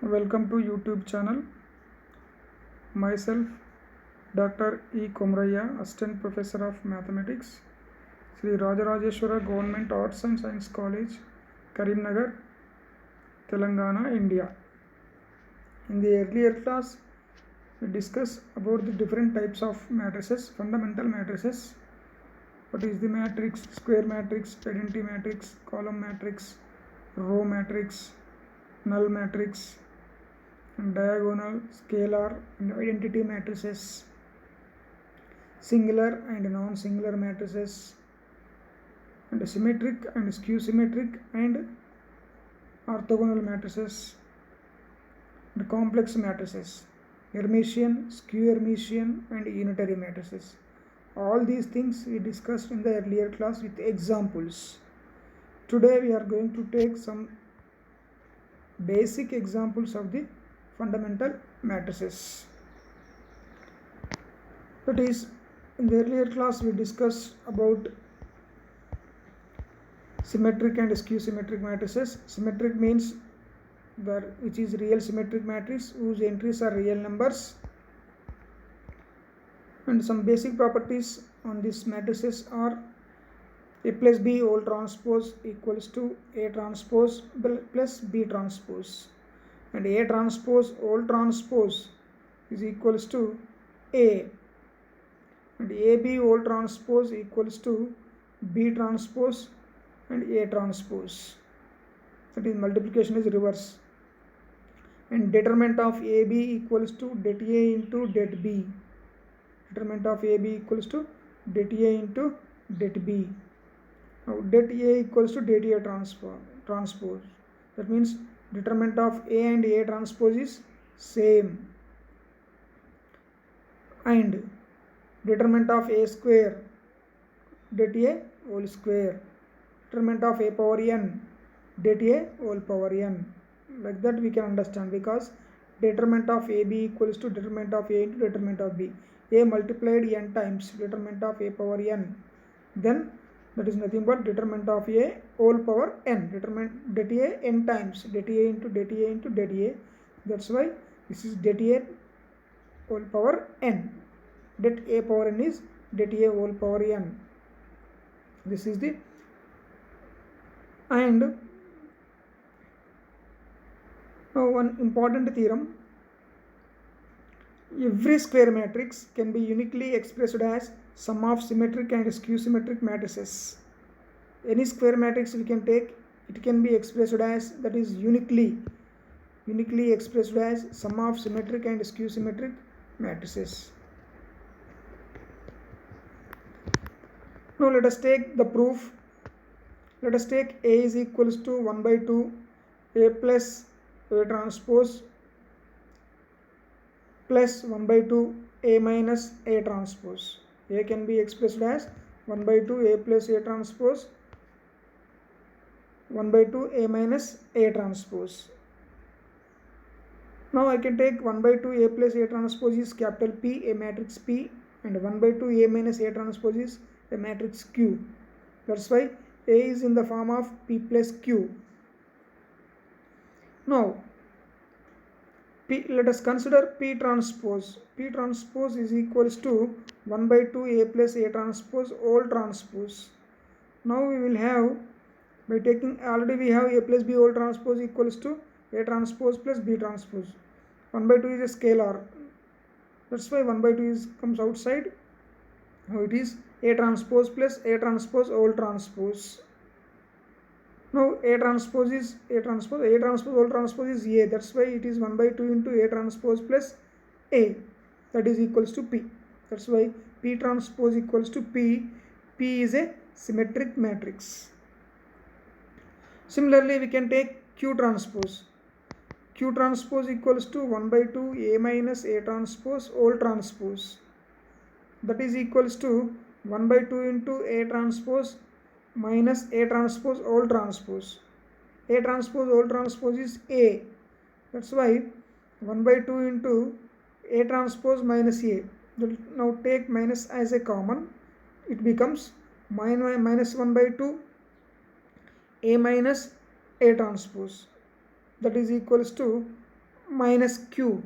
Welcome to YouTube channel. Myself, Dr. E. Komraya, Assistant Professor of Mathematics, Sri Rajarajeshwara Government Arts and Science College, Karimnagar, Telangana, India. In the earlier class, we discussed about the different types of matrices, fundamental matrices. What is the matrix? Square matrix, identity matrix, column matrix, row matrix, null matrix, and diagonal, scalar, and identity matrices, singular and non-singular matrices, and symmetric and skew symmetric and orthogonal matrices, and complex matrices, Hermitian, skew Hermitian, and unitary matrices. All these things we discussed in the earlier class with examples. Today we are going to take some basic examples of the fundamental matrices. That is, in the earlier class we discussed about symmetric and skew symmetric matrices. Symmetric means which is real symmetric matrix whose entries are real numbers, and some basic properties on these matrices are A plus B whole transpose equals to A transpose plus B transpose, and A transpose whole transpose is equals to A, and AB whole transpose equals to B transpose and A transpose. That is, multiplication is reverse. And determinant of AB equals to det A into det B. Determinant of AB equals to det A into det B. Now det A equals to det A transpose. That means determinant of A and A transpose is same. And determinant of A square det A whole square. Determinant of A power n det A whole power n. Like that we can understand, because determinant of AB equals to determinant of A into determinant of B. A multiplied n times determinant of A power n. Then that is nothing but determinant of A whole power n. Determinant det A n times det A into det A into det A. That's why this is det A whole power n. Det A power n is det A whole power n. This is the, and now one important theorem: every square matrix can be uniquely expressed as sum of symmetric and skew symmetric matrices. Any square matrix we can take, it can be expressed as, that is, uniquely expressed as sum of symmetric and skew symmetric matrices. Now let us take the proof. Let us take A is equals to 1 by 2 A plus A transpose plus 1 by 2 A minus A transpose. A can be expressed as 1 by 2 A plus A transpose, 1 by 2 A minus A transpose. Now I can take 1 by 2 A plus A transpose is capital P, a matrix P, and 1 by 2 A minus A transpose is a matrix Q. That's why A is in the form of P plus Q. Now let us consider P transpose. P transpose is equals to 1 by 2 A plus A transpose whole transpose. Now we will have, by taking, already we have A plus B whole transpose equals to A transpose plus B transpose. 1 by 2 is a scalar. That's why 1 by 2 comes outside. Now it is A transpose plus A transpose whole transpose. Now A transpose is A transpose whole transpose is A. That's why it is 1 by 2 into A transpose plus A. That is equals to P. That's why P transpose equals to P. P is a symmetric matrix. Similarly, we can take Q transpose. Q transpose equals to 1 by 2 A minus A transpose whole transpose. That is equals to 1 by 2 into A transpose minus A transpose whole transpose. A transpose whole transpose is A. That's why 1 by 2 into A transpose minus A. Now take minus as a common. It becomes minus 1 by 2 A minus A transpose. That is equals to minus q.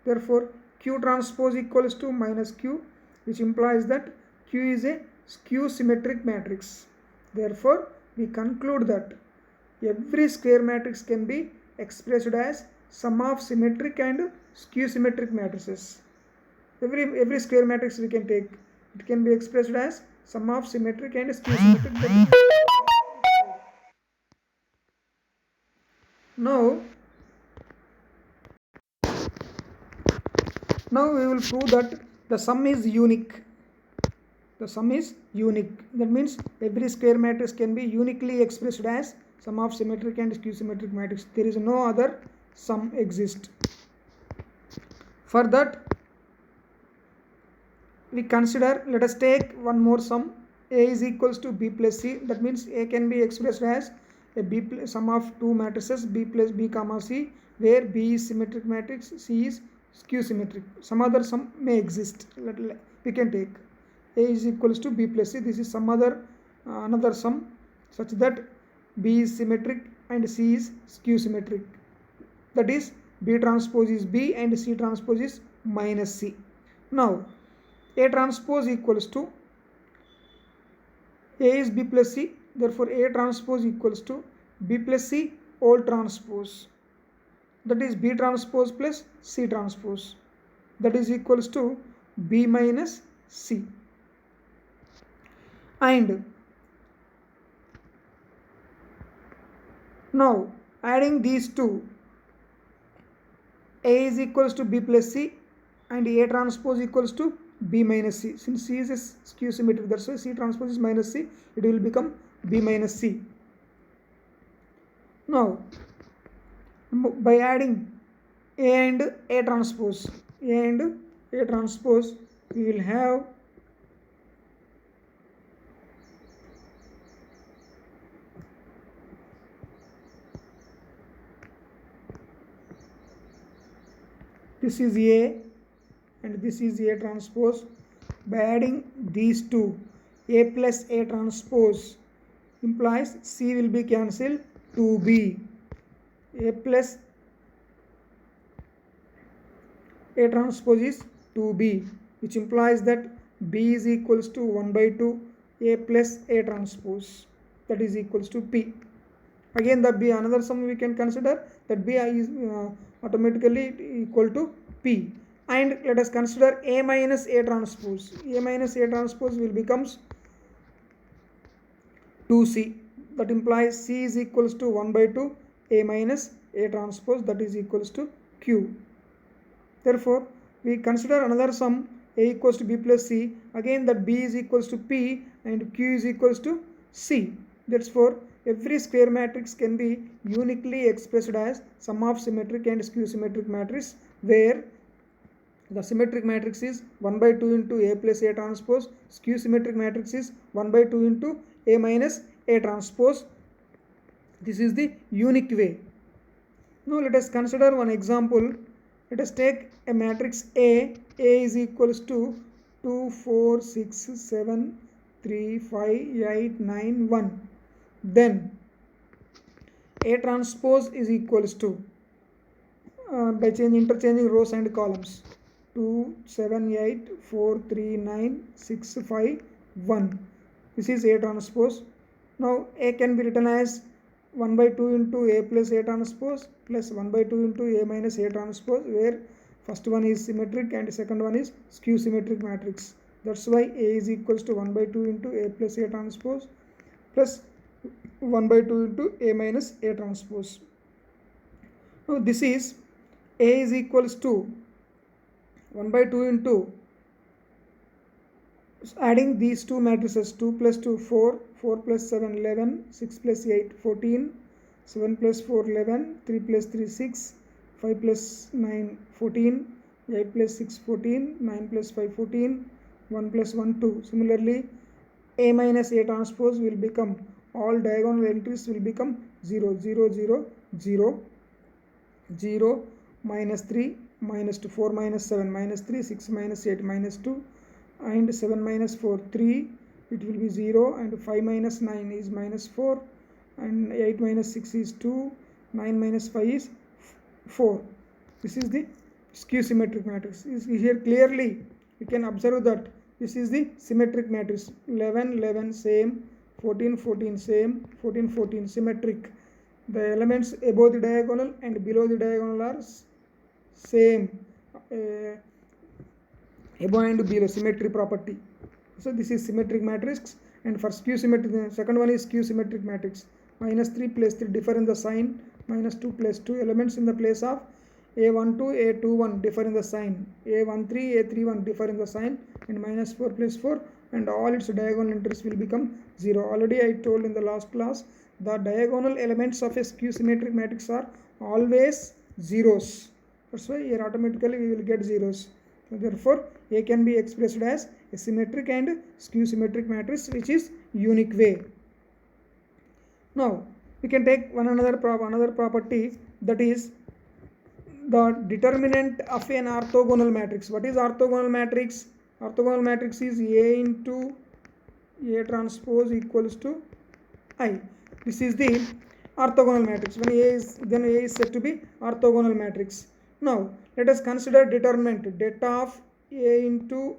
Therefore q transpose equals to minus q, which implies that q is a skew symmetric matrix. Therefore we conclude that every square matrix can be expressed as sum of symmetric and skew symmetric matrices. Every square matrix we can take, it can be expressed as sum of symmetric and skew symmetric. Now we will prove that the sum is unique. The sum is unique. That means every square matrix can be uniquely expressed as sum of symmetric and skew symmetric matrix. There is no other sum exist. For that we consider, let us take one more sum. A is equals to b plus c. That means A can be expressed as a sum of two matrices b plus b comma c, where b is symmetric matrix, c is skew symmetric. Some other sum may exist. We can take A is equals to b plus c. This is some other another sum such that b is symmetric and c is skew symmetric. That is b transpose is b and c transpose is minus c. Now A transpose equals to A is b plus c. Therefore A transpose equals to b plus c all transpose. That is b transpose plus c transpose. That is equals to b minus c. And now adding these two, A is equals to b plus c and A transpose equals to b minus c. Since c is a skew symmetric, that's why c transpose is minus c. It will become b minus c. Now by adding A and A transpose, we will have this is A and this is A transpose. By adding these two, A plus A transpose implies C will be cancelled, 2B. A plus A transpose is 2B, which implies that B is equals to 1 by 2 A plus A transpose, that is equals to P. Again the B, another sum we can consider, that B is automatically equal to P. And let us consider A minus A transpose. A minus A transpose will becomes 2C. That implies C is equals to 1 by 2 A minus A transpose, that is equals to Q. Therefore we consider another sum, A equals to B plus C. Again that B is equals to P and Q is equals to C. Therefore every square matrix can be uniquely expressed as sum of symmetric and skew symmetric matrix, where the symmetric matrix is 1 by 2 into A plus A transpose, skew symmetric matrix is 1 by 2 into A minus A transpose. This is the unique way. Now let us consider one example. Let us take a matrix A. A is equals to 2, 4, 6, 7, 3, 5, 8, 9, 1. Then A transpose is equals to, by interchanging rows and columns, 2, 7, 8, 4, 3, 9, 6, 5, 1. This is A transpose. Now A can be written as 1 by 2 into A plus A transpose plus 1 by 2 into A minus A transpose, where first one is symmetric and second one is skew symmetric matrix. That's why A is equals to 1 by 2 into A plus A transpose plus 1 by 2 into A minus A transpose. Now this is A is equals to 1 by 2 into, adding these two matrices, 2 plus 2 4, 4 plus 7 11, 6 plus 8 14, 7 plus 4 11, 3 plus 3 6, 5 plus 9 14, 8 plus 6 14, 9 plus 5 14, 1 plus 1 2. Similarly A minus A transpose will become, all diagonal entries will become 0 0 0 0 0 minus 3 minus 2, 4 minus 7 minus 3, 6 minus 8 minus 2, and 7 minus 4 3, it will be 0, and 5 minus 9 is minus 4, and 8 minus 6 is 2, 9 minus 5 is 4. This is the skew symmetric matrix. Here clearly you can observe that this is the symmetric matrix. 11 11 same, 14 14 same, 14 14 symmetric. The elements above the diagonal and below the diagonal are same, above and below, symmetry property. So this is symmetric matrix. And for skew symmetric, the second one is skew symmetric matrix. -3 plus 3 differ in the sign, -2 plus 2 elements in the place of a12 a21 differ in the sign, a13 a31 differ in the sign, and -4 plus 4, and all its diagonal entries will become 0. Already I told in the last class, the diagonal elements of a skew symmetric matrix are always zeros. That's why here automatically we will get zeros. So therefore A can be expressed as a symmetric and skew symmetric matrix, which is unique way. Now we can take another property, that is the determinant of an orthogonal matrix. What is orthogonal matrix? Orthogonal matrix is A into A transpose equals to I. This is the orthogonal matrix. When A is, then A is said to be orthogonal matrix. Now let us consider determinant. Det of A into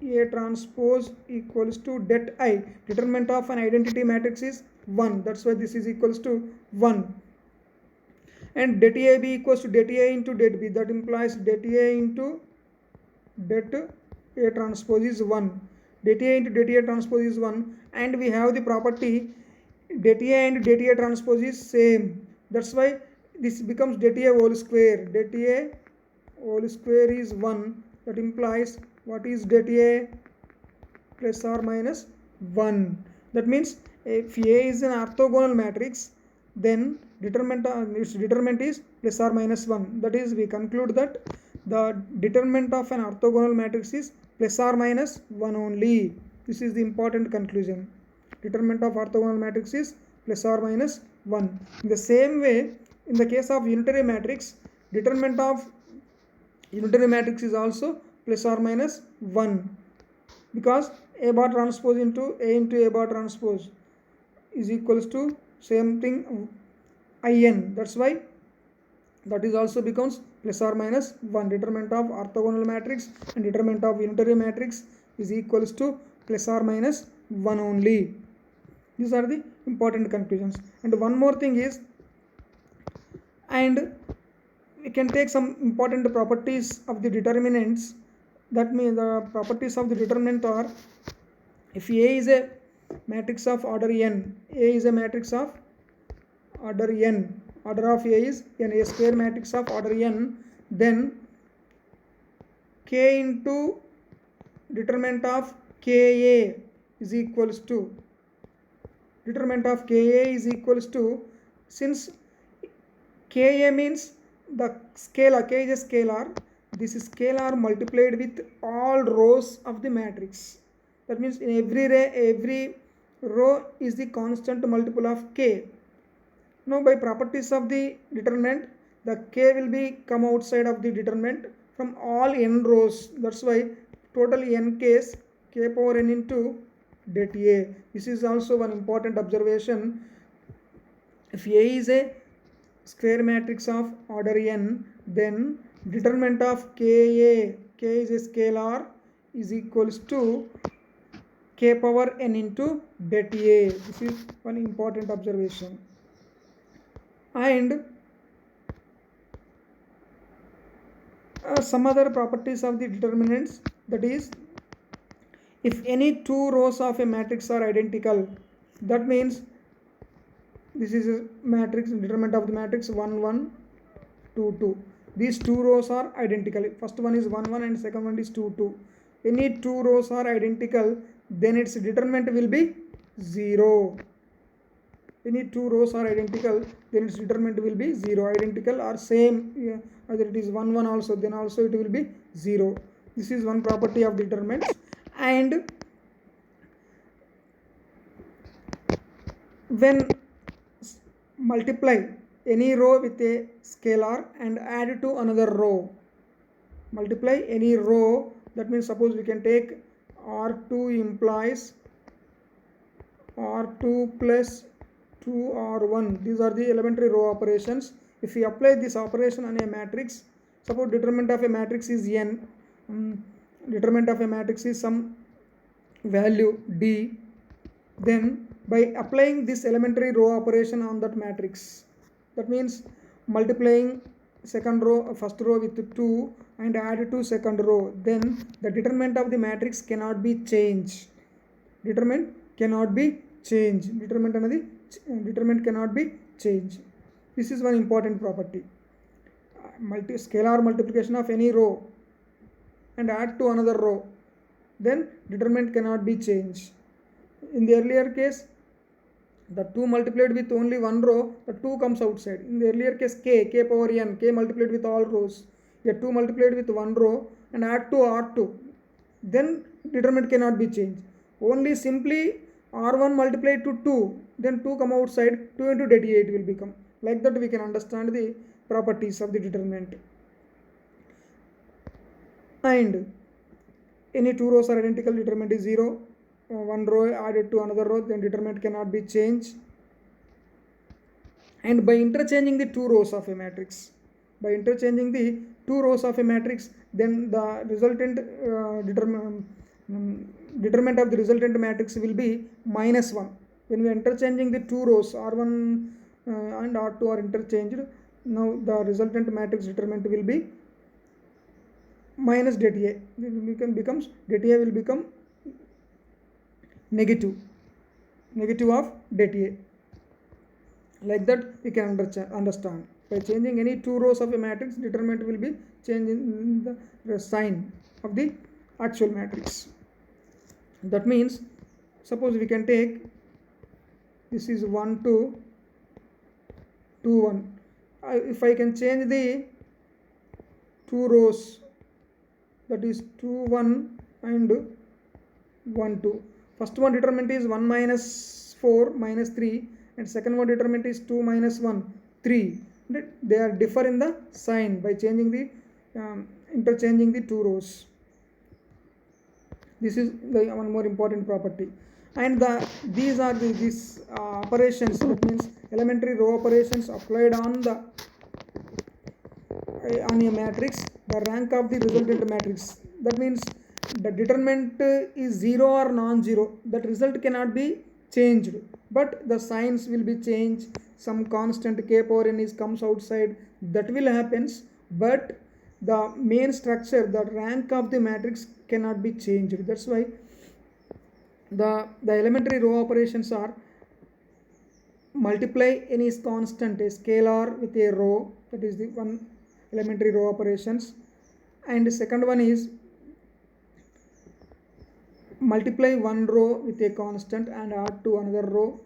A transpose equals to det I. Determinant of an identity matrix is 1. That's why this is equals to 1. And det A B equals to det A into det B. That implies det A into det A transpose is 1. Det A into det A transpose is 1. And we have the property det A and det A transpose is same. That's why this becomes det A whole square. Det A whole square is 1. That implies what is det A? Plus or minus 1. That means if A is an orthogonal matrix, then its determinant is plus or minus 1. That is, we conclude that the determinant of an orthogonal matrix is plus or minus 1 only. This is the important conclusion. Determinant of orthogonal matrix is plus or minus 1. In the same way, in the case of unitary matrix, determinant of unitary matrix is also plus or minus 1, because A bar transpose into A bar transpose is equals to same thing in. That's why that is also becomes plus or minus 1. Determinant of orthogonal matrix and determinant of unitary matrix is equals to plus or minus 1 only. These are the important conclusions. And one more thing is, and we can take some important properties of the determinants. That means the properties of the determinant are, if A is a matrix of order n, A is a matrix of order n, order of A is n, A square matrix of order n, then K into determinant of Ka is equals to, determinant of Ka is equals to, since Ka means the scalar, K is a scalar, this is scalar multiplied with all rows of the matrix. That means in every row is the constant multiple of K. Now by properties of the determinant, the K will be come outside of the determinant from all n rows. That's why total n case K power n into det A. This is also one important observation. If A is a square matrix of order n, then determinant of K is a scalar, is equals to K power n into det A. This is one important observation. And some other properties of the determinants, that is, if any two rows of a matrix are identical, that means this is a matrix, determinant of the matrix 1 1 2 2. These two rows are identical. First one is 1 1 and second one is 2 2. Any two rows are identical, then its determinant will be 0. Any two rows are identical, then its determinant will be 0. Identical or same, either it is 1 1 also, then also it will be 0. This is one property of determinants. And when multiply any row with a scalar and add to another row, multiply any row, that means suppose we can take R2 implies R2 plus 2R1. These are the elementary row operations. if we apply this operation on a matrix, suppose determinant of a matrix is n, determinant of a matrix is some value d, then by applying this elementary row operation on that matrix, that means multiplying first row with 2 and add to second row, then the determinant of the matrix cannot be changed. Determinant cannot be changed. Determinant cannot be changed. This is one important property. Scalar multiplication of any row and add to another row, then determinant cannot be changed. In the earlier case, the 2 multiplied with only one row, the 2 comes outside. In the earlier case, k power n, k multiplied with all rows. Here 2 multiplied with one row and add to r2, then determinant cannot be changed. Only simply r1 multiplied to 2, then 2 come outside, 2 into det 8 will become. Like that we can understand the properties of the determinant. And any 2 rows are identical, determinant is 0. One row added to another row, then determinant cannot be changed. And by interchanging the 2 rows of a matrix, then the resultant determinant of the resultant matrix will be -1. When we are interchanging the 2 rows, r1 and r2 are interchanged, now the resultant matrix determinant will be minus det A. Becomes det A will become negative of det A. Like that we can understand. By changing any 2 rows of a matrix, determinant will be changing the sign of the actual matrix. That means, suppose we can take this is 1 2 2 1. If I can change the 2 rows, that is 2 1 and 1 2. First one determinant is 1 minus 4 minus 3, and second one determinant is 2 minus 1 3. They are differ in the sign by changing the interchanging the 2 rows. This is the one more important property. And these are these operations, that means elementary row operations applied on a matrix, the rank of the resultant matrix. That means the determinant is 0 or non-zero. That result cannot be changed, but the signs will be changed. Some constant k power n comes outside. That will happens, but the main structure, the rank of the matrix cannot be changed. That's why the elementary row operations are multiply any constant, a scalar with a row. That is the one elementary row operations. And the second one is multiply one row with a constant and add to another row,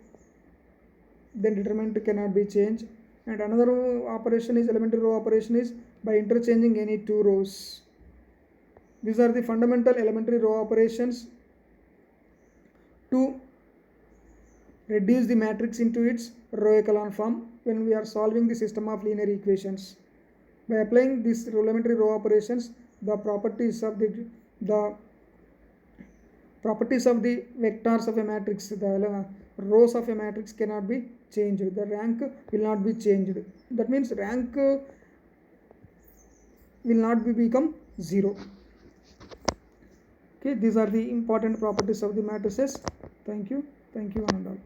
then determinant cannot be changed. And another operation is elementary row operation is by interchanging any 2 rows. These are the fundamental elementary row operations to reduce the matrix into its row echelon form when we are solving the system of linear equations. By applying these elementary row operations, the properties of the vectors of a matrix, the rows of a matrix cannot be changed. The rank will not be changed. That means rank will not become 0. Okay, these are the important properties of the matrices. Thank you one and all.